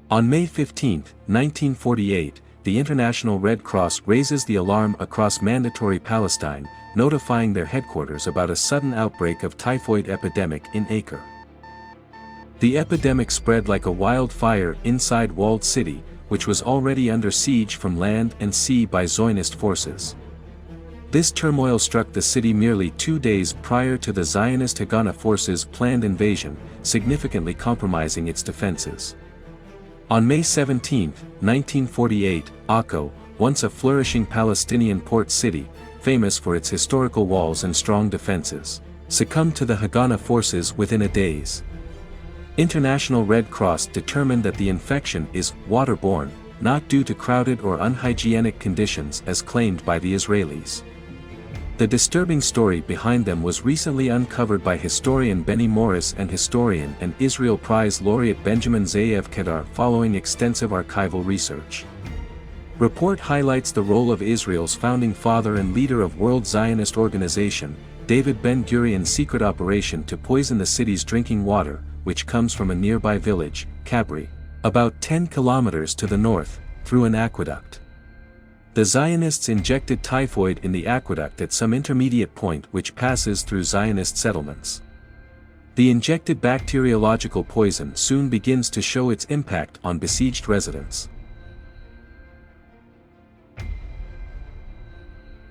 On May 15, 1948, the International Red Cross raises the alarm across Mandatory Palestine, notifying their headquarters about a sudden outbreak of typhoid epidemic in Acre. The epidemic spread like a wildfire inside walled city, which was already under siege from land and sea by Zionist forces. This turmoil struck the city merely 2 days prior to the Zionist Haganah forces' planned invasion, significantly compromising its defenses. On May 17, 1948, Akko, once a flourishing Palestinian port city, famous for its historical walls and strong defenses, succumbed to the Haganah forces within a days. International Red Cross determined that the infection is waterborne, not due to crowded or unhygienic conditions as claimed by the Israelis. The disturbing story behind them was recently uncovered by historian Benny Morris and historian and Israel Prize laureate Benjamin Ze'ev Kedar following extensive archival research. Report highlights the role of Israel's founding father and leader of World Zionist Organization, David Ben-Gurion's secret operation to poison the city's drinking water, which comes from a nearby village, Kabri, about 10 kilometers to the north, through an aqueduct. The Zionists injected typhoid in the aqueduct at some intermediate point which passes through Zionist settlements. The injected bacteriological poison soon begins to show its impact on besieged residents.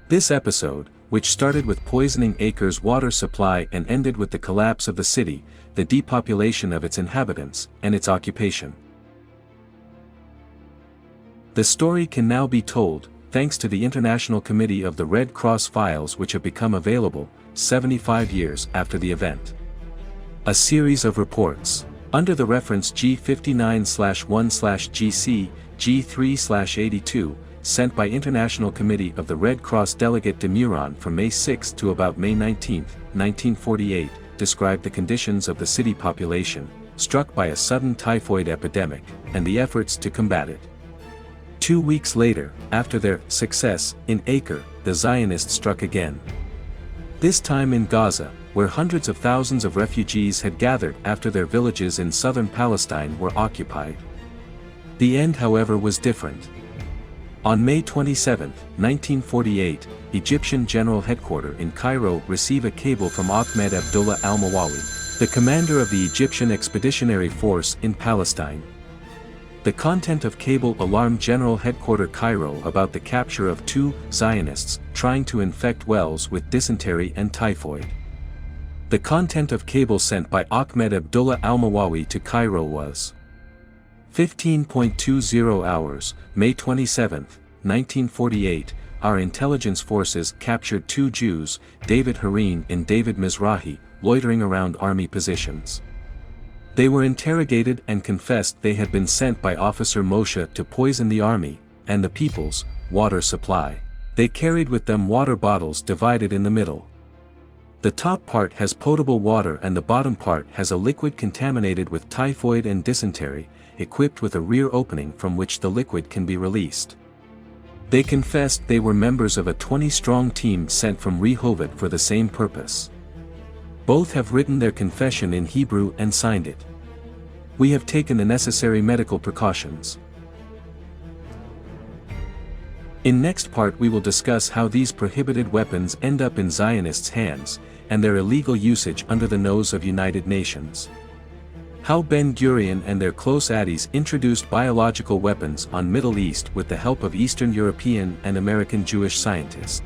This episode, which started with poisoning Acre's water supply and ended with the collapse of the city, the depopulation of its inhabitants, and its occupation. The story can now be told, thanks to the International Committee of the Red Cross files which have become available, 75 years after the event. A series of reports, under the reference G59/1/GC, G3/82, sent by International Committee of the Red Cross delegate de Muron from May 6 to about May 19, 1948, described the conditions of the city population, struck by a sudden typhoid epidemic, and the efforts to combat it. 2 weeks later, after their success in Acre, the Zionists struck again. This time in Gaza, where hundreds of thousands of refugees had gathered after their villages in southern Palestine were occupied. The end, however, was different. On May 27, 1948, Egyptian General Headquarters in Cairo received a cable from Ahmed Abdullah al-Mawawi, the commander of the Egyptian Expeditionary Force in Palestine. The content of cable alarmed General Headquarters Cairo about the capture of 2 Zionists trying to infect wells with dysentery and typhoid. The content of cable sent by Ahmed Abdullah al-Mawawi to Cairo was 15.20 hours, May 27, 1948, our intelligence forces captured 2 Jews, David Hareen and David Mizrahi, loitering around army positions. They were interrogated and confessed they had been sent by Officer Moshe to poison the army, and the people's, water supply. They carried with them water bottles divided in the middle. The top part has potable water and the bottom part has a liquid contaminated with typhoid and dysentery, equipped with a rear opening from which the liquid can be released. They confessed they were members of a 20-strong team sent from Rehovot for the same purpose. Both have written their confession in Hebrew and signed it. We have taken the necessary medical precautions. In next part we will discuss how these prohibited weapons end up in Zionists' hands, and their illegal usage under the nose of United Nations. How Ben-Gurion and their close addies introduced biological weapons on Middle East with the help of Eastern European and American Jewish scientists.